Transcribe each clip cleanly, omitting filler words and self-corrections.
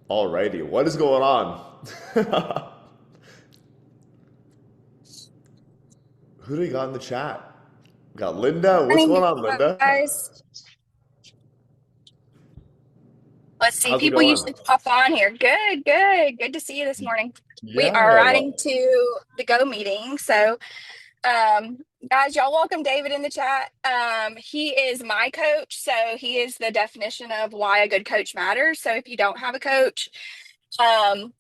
Alrighty, what is going on? Who do we got in the chat? We got Linda. What's Morning, going on, Linda? guys. Let's see. How's it People going? usually pop on here. Good, good. Good to see you this morning. We Yeah, are yeah. riding to the Go meeting. So, um, guys, y'all welcome David in the chat. He is my coach. So, he is the definition of why a good coach matters. So, if you don't have a coach, um,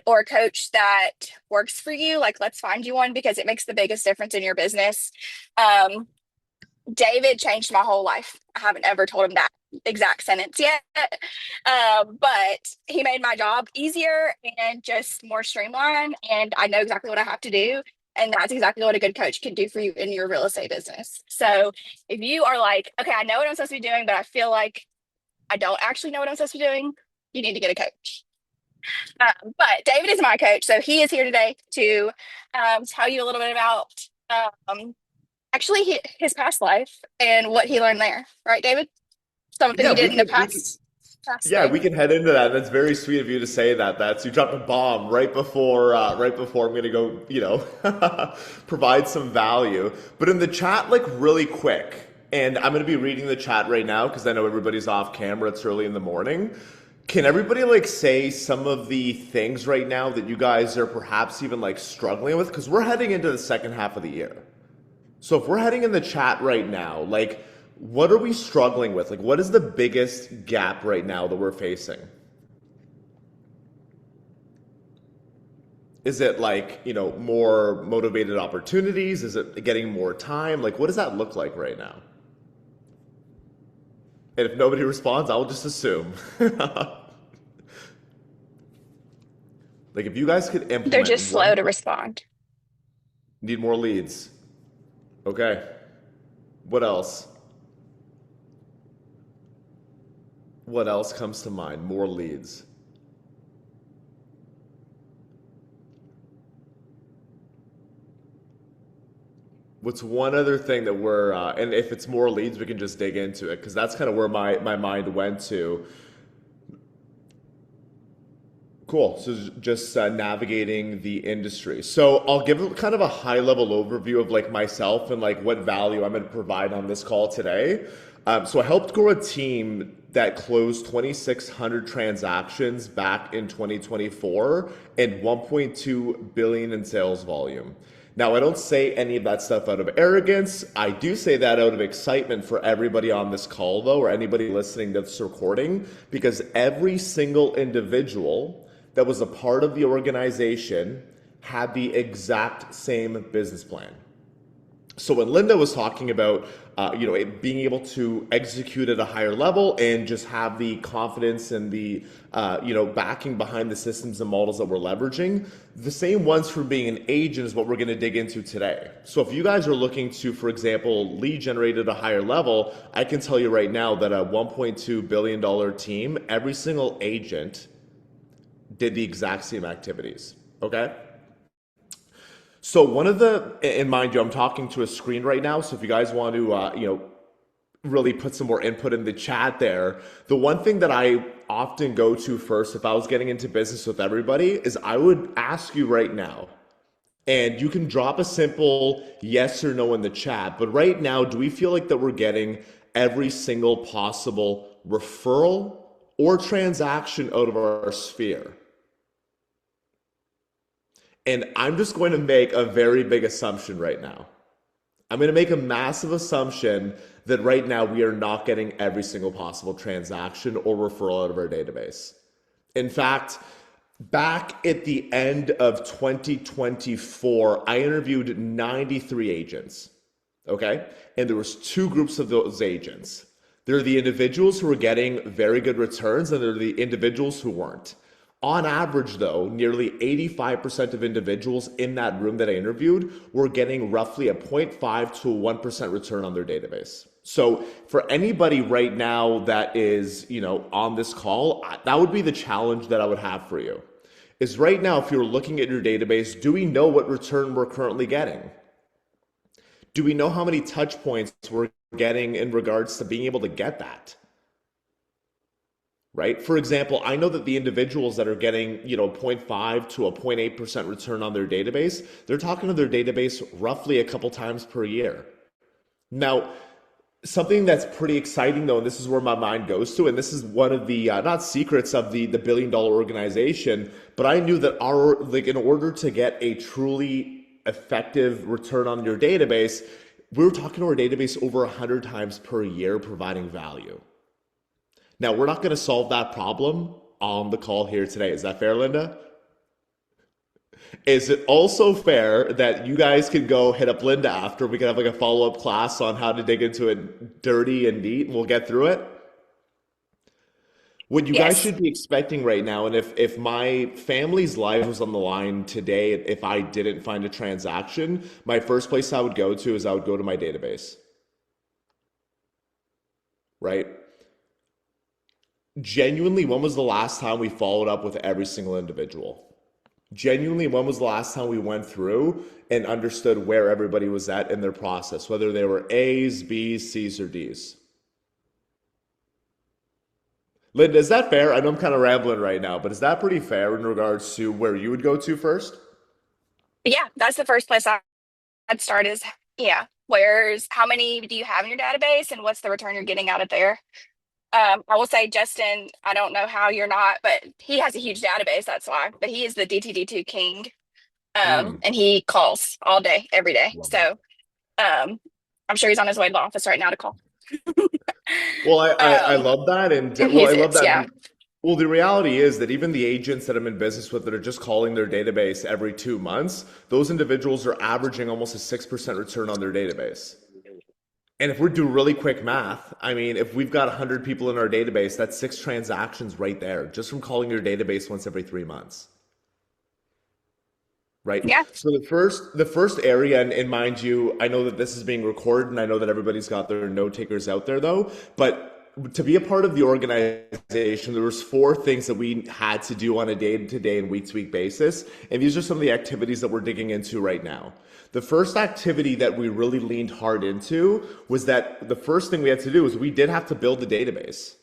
or a coach that works for you, like let's find you one because it makes the biggest difference in your business. Um, David changed my whole life. I haven't ever told him that exact sentence yet. But he made my job easier and just more streamlined. And I know exactly what I have to do. And that's exactly what a good coach can do for you in your real estate business. So if you are like, okay, I know what I'm supposed to be doing, but I feel like I don't actually know what I'm supposed to be doing, you need to get a coach. But David is my coach. So he is here today to tell you a little bit about um, actually his past life and what he learned there, right, David? Something Yeah, he we did in the can, we can, past yeah, day. we can head into that. That's very sweet of you to say that. That's you dropped a bomb right before I'm gonna go, provide some value. But in the chat, like really quick, and I'm gonna be reading the chat right now because I know everybody's off camera. It's early in the morning. Can everybody like say some of the things right now that you guys are perhaps even like struggling with? Because we're heading into the second half of the year. So if we're heading in the chat right now, like what are we struggling with? Like what is the biggest gap right now that we're facing? Is it like, more motivated opportunities? Is it getting more time? Like what does that look like right now? And if nobody responds, I'll just assume. Like if you guys could They're implement just slow one, to respond. need more leads. Okay. What else? What else comes to mind? More leads. What's one other thing that and if it's more leads, we can just dig into it because that's kind of where my mind went to. Cool. So just navigating the industry. So I'll give kind of a high level overview of like myself and like what value I'm going to provide on this call today. So I helped grow a team that closed 2,600 transactions back in 2024 and 1.2 billion in sales volume. Now, I don't say any of that stuff out of arrogance. I do say that out of excitement for everybody on this call, though, or anybody listening to this recording, because every single individual that was a part of the organization had the exact same business plan. So when Linda was talking about, being able to execute at a higher level and just have the confidence and the, backing behind the systems and models that we're leveraging, the same ones for being an agent is what we're going to dig into today. So if you guys are looking to, for example, lead generate at a higher level, I can tell you right now that a $1.2 billion team, every single agent did the exact same activities. Okay. So one of and mind you, I'm talking to a screen right now. So if you guys want to, really put some more input in the chat there, the one thing that I often go to first, if I was getting into business with everybody, is I would ask you right now, and you can drop a simple yes or no in the chat. But right now, do we feel like that we're getting every single possible referral or transaction out of our sphere? And I'm just going to make a very big assumption right now. I'm going to make a massive assumption that right now we are not getting every single possible transaction or referral out of our database. In fact, back at the end of 2024, I interviewed 93 agents. Okay? And there was two groups of those agents. There are the individuals who were getting very good returns, and there are the individuals who weren't. On average, though, nearly 85% of individuals in that room that I interviewed were getting roughly a 0.5 to a 1% return on their database. So for anybody right now that is, on this call, that would be the challenge that I would have for you. Is right now, if you're looking at your database, do we know what return we're currently getting? Do we know how many touch points we're getting in regards to being able to get that? right? For example, I know that the individuals that are getting, 0.5 to a 0.8% return on their database, they're talking to their database roughly a couple times per year. Now, something that's pretty exciting though, and this is where my mind goes to, and this is one of the not secrets of the billion-dollar organization, but I knew that our like in order to get a truly effective return on your database, we were talking to our database over 100 times per year, providing value. Now, we're not going to solve that problem on the call here today. Is that fair, Linda? Is it also fair that you guys can go hit up Linda after? We can have like a follow-up class on how to dig into it dirty and neat, and we'll get through it. What you guys Yes. should be expecting right now, and if my family's life was on the line today, if I didn't find a transaction, my first place I would go to is I would go to my database, right? Genuinely, when was the last time we followed up with every single individual? Genuinely, when was the last time we went through and understood where everybody was at in their process, whether they were A's, B's, C's, or D's? Linda, is that fair? I know I'm kind of rambling right now, but is that pretty fair in regards to where you would go to first? Yeah, that's the first place I'd start is, yeah, where's how many do you have in your database and what's the return you're getting out of there? I will say, Justin, I don't know how you're not, but he has a huge database, that's why. But he is the DTD2 king. Mm. And he calls all day, every day. Love it. So I'm sure he's on his way to the office right now to call. Well, I Um, love that, and well, he's I love it's that. yeah. Well, the reality is that even the agents that I'm in business with that are just calling their database every 2 months, those individuals are averaging almost a 6% return on their database. And if we're doing really quick math, I mean, if we've got 100 people in our database, that's six transactions right there, just from calling your database once every 3 months, right? Yeah. So the first area, and mind you, I know that this is being recorded, and I know that everybody's got their note takers out there though, but to be a part of the organization, there was four things that we had to do on a day-to-day and week-to-week basis, and these are some of the activities that we're digging into right now. The first activity that we really leaned hard into was that the first thing we had to do was we did have to build the database.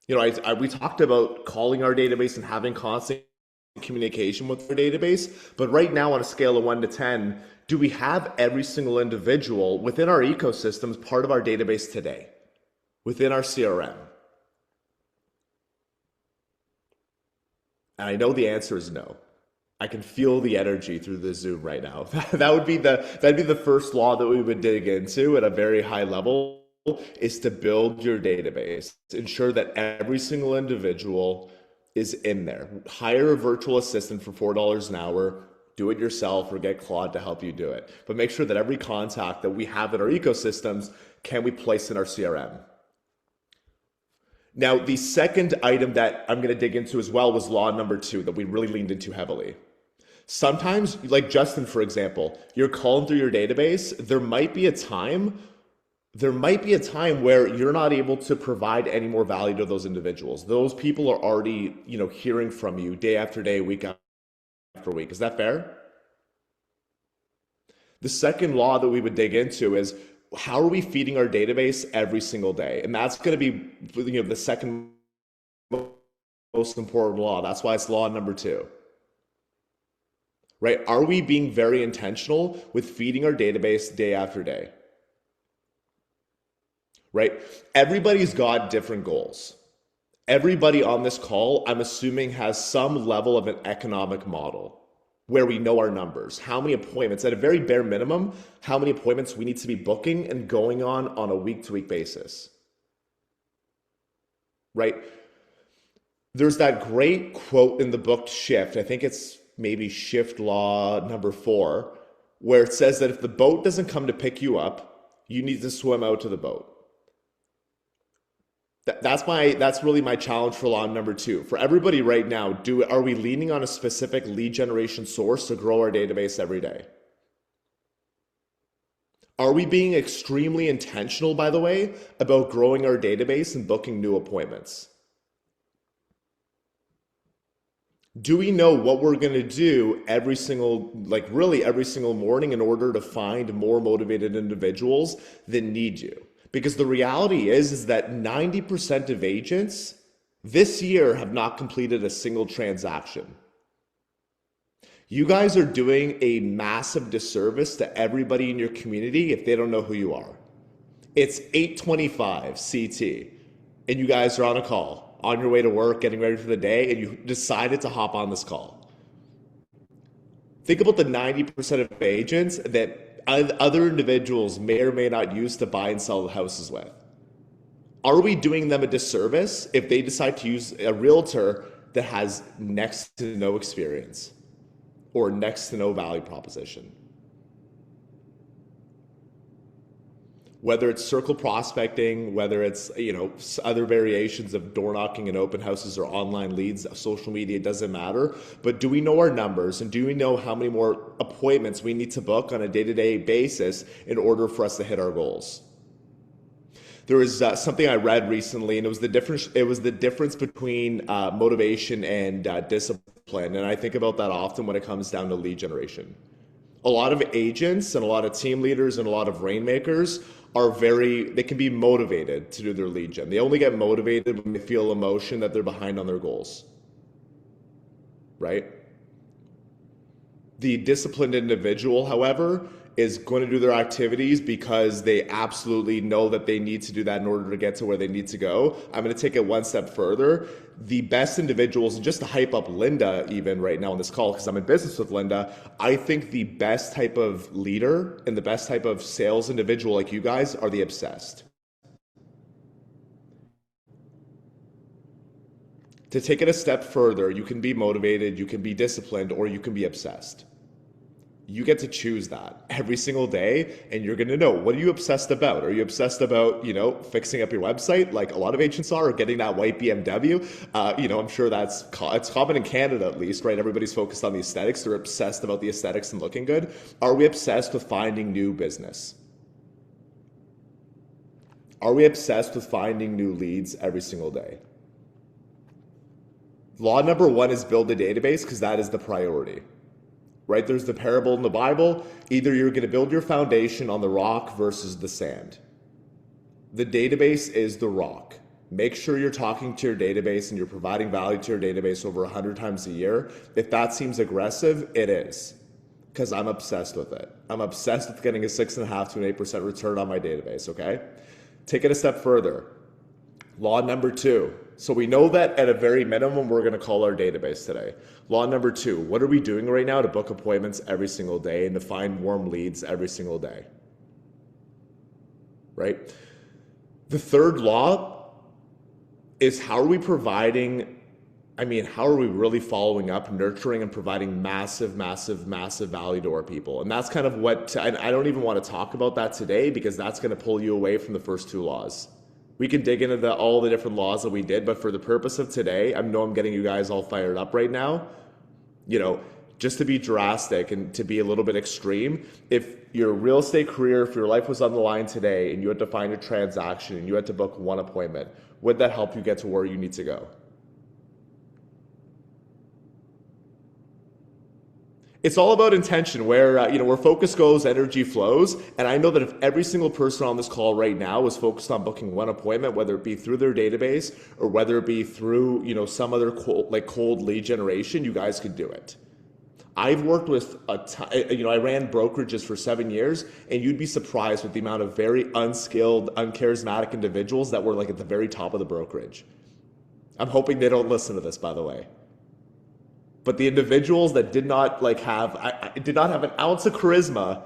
We talked about calling our database and having constant communication with our database, but right now on a scale of 1 to 10, do we have every single individual within our ecosystems part of our database today, within our CRM? And I know the answer is no. I can feel the energy through the Zoom right now. That'd be the first law that we would dig into at a very high level, is to build your database. Ensure that every single individual is in there. Hire a virtual assistant for $4 an hour. Do it yourself or get Claude to help you do it. But make sure that every contact that we have in our ecosystems can we place in our CRM. Now, the second item that I'm going to dig into as well was law number two that we really leaned into heavily. Sometimes, like Justin, for example, you're calling through your database. There might be a time where you're not able to provide any more value to those individuals. Those people are already, hearing from you day after day, week after week. Is that fair? The second law that we would dig into is how are we feeding our database every single day? And that's going to be, the second most important law. That's why it's law number two, right? Are we being very intentional with feeding our database day after day, right? Everybody's got different goals. Everybody on this call, I'm assuming, has some level of an economic model where we know our numbers, how many appointments, at a very bare minimum, how many appointments we need to be booking and going on a week-to-week basis, right? There's that great quote in the book Shift. I think it's maybe Shift Law number 4, where it says that if the boat doesn't come to pick you up, you need to swim out to the boat. That's really my challenge for law number two. For everybody right now, are we leaning on a specific lead generation source to grow our database every day? Are we being extremely intentional, by the way, about growing our database and booking new appointments? Do we know what we're going to do really every single morning in order to find more motivated individuals that need you? Because the reality is that 90% of agents this year have not completed a single transaction. You guys are doing a massive disservice to everybody in your community if they don't know who you are. It's 8:25 CT, and you guys are on a call, on your way to work, getting ready for the day, and you decided to hop on this call. Think about the 90% of agents that other individuals may or may not use to buy and sell houses with. Are we doing them a disservice if they decide to use a realtor that has next to no experience or next to no value proposition? Whether it's circle prospecting, whether it's other variations of door knocking and open houses or online leads, social media, it doesn't matter. But do we know our numbers, and do we know how many more appointments we need to book on a day-to-day basis in order for us to hit our goals? There was something I read recently, and it was the difference. It was the difference between motivation and discipline, and I think about that often when it comes down to lead generation. A lot of agents and a lot of team leaders and a lot of rainmakers they can be motivated to do their lead gen. They only get motivated when they feel emotion that they're behind on their goals, right? The disciplined individual, however, is going to do their activities because they absolutely know that they need to do that in order to get to where they need to go. I'm going to take it one step further. The best individuals, and just to hype up Linda even right now on this call, because I'm in business with Linda, I think the best type of leader and the best type of sales individual like you guys are the obsessed. To take it a step further, you can be motivated, you can be disciplined, or you can be obsessed. You get to choose that every single day, and you're going to know, what are you obsessed about? Are you obsessed about fixing up your website like a lot of agents are, or getting that white BMW? I'm sure it's common in Canada, at least, right? Everybody's focused on the aesthetics. They're obsessed about the aesthetics and looking good. Are we obsessed with finding new business? Are we obsessed with finding new leads every single day? Law number one is build a database, because that is the priority. Right? There's the parable in the Bible. Either you're going to build your foundation on the rock versus the sand. The database is the rock. Make sure you're talking to your database and you're providing value to your database over 100 times a year. If that seems aggressive, it is. Because I'm obsessed with it. I'm obsessed with getting a 6.5 to an 8% return on my database, okay? Take it a step further. Law number two. So we know that at a very minimum, we're going to call our database today. Law number two, what are we doing right now to book appointments every single day and to find warm leads every single day? Right? The third law is how are we really following up, nurturing, and providing massive, massive, massive value to our people? And that's kind of I don't even want to talk about that today, because that's going to pull you away from the first two laws. We can dig into all the different laws that we did, but for the purpose of today, I know I'm getting you guys all fired up right now. Just to be drastic and to be a little bit extreme, if your real estate career, if your life was on the line today and you had to find a transaction and you had to book one appointment, would that help you get to where you need to go? It's all about intention. Where focus goes, energy flows. And I know that if every single person on this call right now was focused on booking one appointment, whether it be through their database or whether it be through some other cold lead generation, you guys could do it. I've worked with I ran brokerages for 7 years, and you'd be surprised with the amount of very unskilled, uncharismatic individuals that were at the very top of the brokerage. I'm hoping they don't listen to this, by the way. But the individuals that did not have an ounce of charisma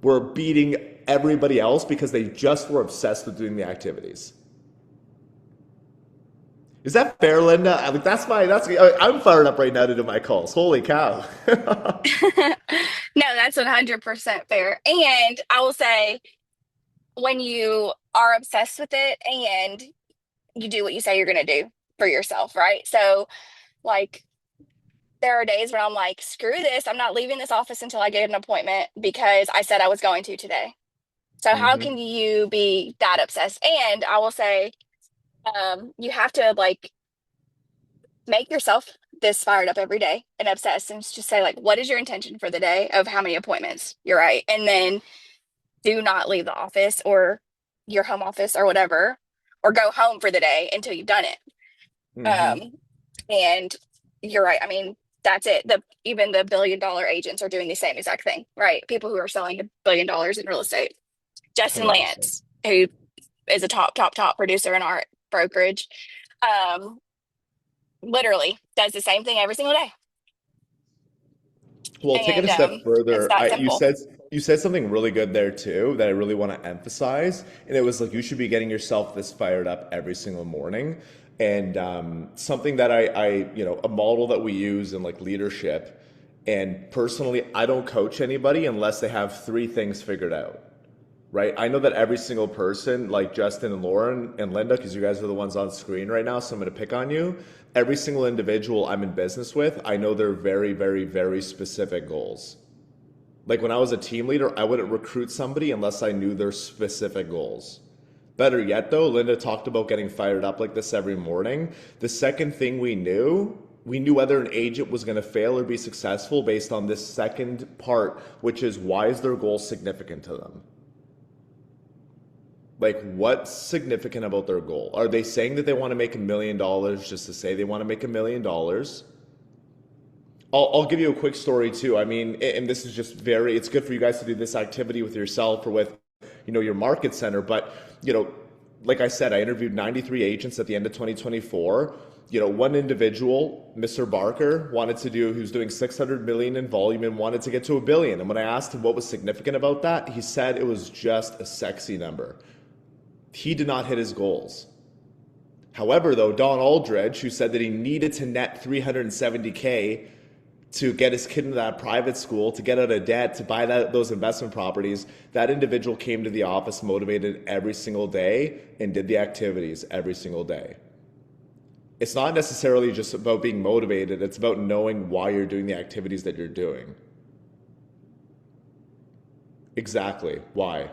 were beating everybody else because they just were obsessed with doing the activities. Is that fair, Linda? I'm fired up right now to do my calls. Holy cow. No, that's 100% fair. And I will say, when you are obsessed with it and you do what you say you're going to do for yourself, right? So, like, there are days where I'm like, screw this. I'm not leaving this office until I get an appointment because I said I was going to today. So, how can Hmm. you be that obsessed? And I will say, you have to make yourself this fired up every day and obsessed, and just say, what is your intention for the day of how many appointments you're right. And then do not leave the office or your home office or whatever, or go home for the day until you've done it. Hmm. Um, and you're right. I mean, that's it. Even the $1 billion agents are doing the same exact thing, right? People who are selling $1 billion in real estate. Justin 100%. Lance, who is a top producer in our brokerage, um, literally does the same thing every single day. Well, take it a And step it's further. that You simple. said something really good there too that I really want to emphasize, and it was like you should be getting yourself this fired up every single morning. And something that a model that we use in like leadership. And personally, I don't coach anybody unless they have three things figured out. Right? I know that every single person, like Justin and Lauren and Linda, because you guys are the ones on screen right now, so I'm going to pick on you. Every single individual I'm in business with, I know their very, very, very specific goals. Like when I was a team leader, I wouldn't recruit somebody unless I knew their specific goals. Better yet, though, Linda talked about getting fired up like this every morning. The second thing we knew whether an agent was going to fail or be successful based on this second part, which is why is their goal significant to them? Like, what's significant about their goal? Are they saying that they want to make $1 million just to say they want to make $1 million? I'll give you a quick story too. I mean, and this is just it's good for you guys to do this activity with yourself or with, your market center. But, like I said, I interviewed 93 agents at the end of 2024. One individual, Mr. Barker, who's doing 600 million in volume and wanted to get to a billion. And when I asked him what was significant about that, he said it was just a sexy number. He did not hit his goals. However, though, Don Aldridge, who said that he needed to net 370K to get his kid into that private school, to get out of debt, to buy those investment properties, that individual came to the office motivated every single day and did the activities every single day. It's not necessarily just about being motivated, it's about knowing why you're doing the activities that you're doing. Exactly. Why?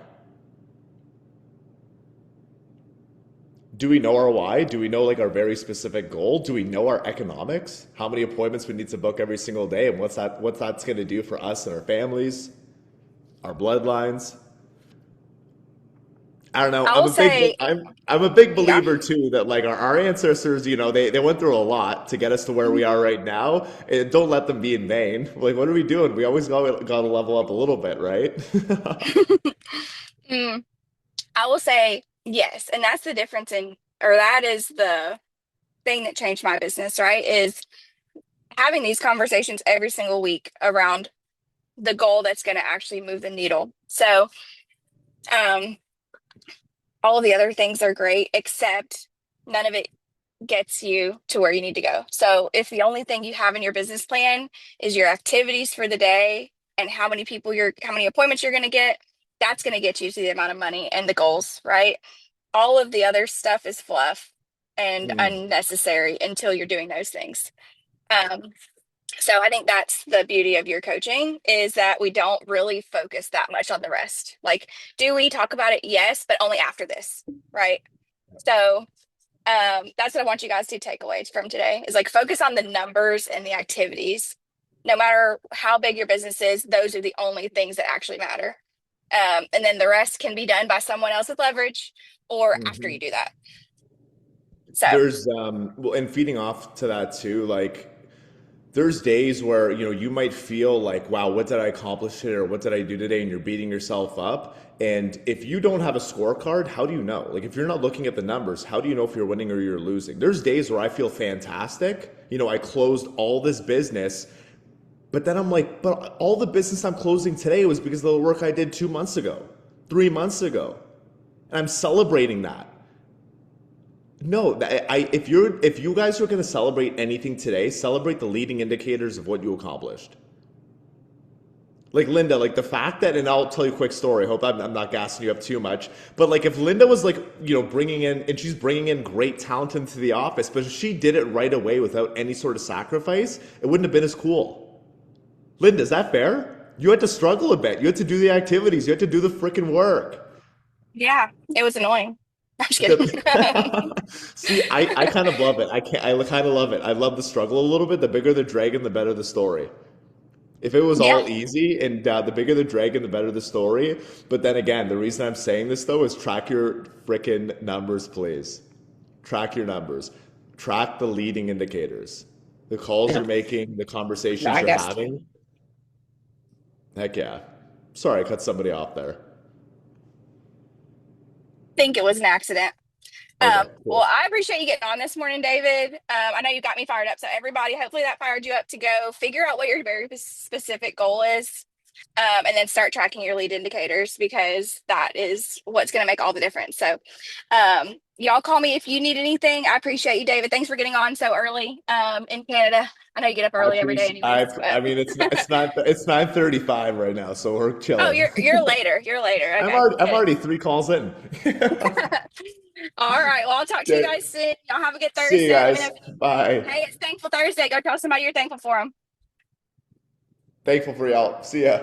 Do we know our why? Do we know like our very specific goal? Do we know our economics? How many appointments we need to book every single day and what's that's going to do for us and our families, our bloodlines? I don't know. I will say, I'm a big yeah. believer too that like our ancestors, they went through a lot to get us to where we are right now. And don't let them be in vain. Like what are we doing? We always got to level up a little bit, right? Mm, I will say yes. And that's the difference or that is the thing that changed my business, right? Is having these conversations every single week around the goal that's going to actually move the needle. So, um, all of the other things are great, except none of it gets you to where you need to go. So, if the only thing you have in your business plan is your activities for the day and how many appointments you're going to get, that's going to get you to the amount of money and the goals, right? All of the other stuff is fluff and Mm. unnecessary until you're doing those things. Um, so I think that's the beauty of your coaching is that we don't really focus that much on the rest. Like, do we talk about it? Yes, but only after this, right? So that's what I want you guys to take away from today is like focus on the numbers and the activities. No matter how big your business is, those are the only things that actually matter. And then the rest can be done by someone else with leverage or after you Mhm. do that. So, There's well, and feeding off to that too, like there's days where you might feel like, wow, what did I accomplish today or what did I do today, and you're beating yourself up. And if you don't have a scorecard, how do you know? Like if you're not looking at the numbers, how do you know if you're winning or you're losing? There's days where I feel fantastic. I closed all this business, but then I'm like, but all the business I'm closing today was because of the work I did 2 months ago, 3 months ago, and I'm celebrating that. No, if you guys are going to celebrate anything today, celebrate the leading indicators of what you accomplished. Like Linda, like the fact that, and I'll tell you a quick story. Hope I'm not gassing you up too much. But like if Linda was like, bringing in, and she's bringing in great talent into the office, but if she did it right away without any sort of sacrifice, it wouldn't have been as cool. Linda, is that fair? You had to struggle a bit. You had to do the activities. You had to do the freaking work. yeah, it was annoying. I'm just kidding. See, I kind of love it. I kind of love it. I love the struggle a little bit. The bigger the dragon, the better the story. If it was Yeah. all easy and the bigger the dragon, the better the story. But then again, the reason I'm saying this though is track your freaking numbers, please. Track your numbers. track the leading indicators, the calls Yeah. you're making, the No, conversations I you're guess. having. Heck yeah. Sorry, I cut somebody off there. Think it was an accident. Okay, Well, cool. I appreciate you getting on this morning, David. I know you got me fired up. So everybody, hopefully that fired you up to go figure out what your very specific goal is. And then start tracking your lead indicators because that is what's going to make all the difference. So, y'all call me if you need anything. I appreciate you, David. Thanks for getting on so early in Canada. I know you get up I early every day, appreciate. anyways. But I mean, it's 9:35 right now, so we're oh, chilling. you're later. You're later. Okay, I'm good. already 3 calls in. All right. Well, I'll talk to you Okay. guys soon. Y'all have a good See you Thursday. Let me know guys. if you need anything. Bye. Hey, it's Thankful Thursday. Go tell somebody you're thankful for them. Thankful for y'all. See ya.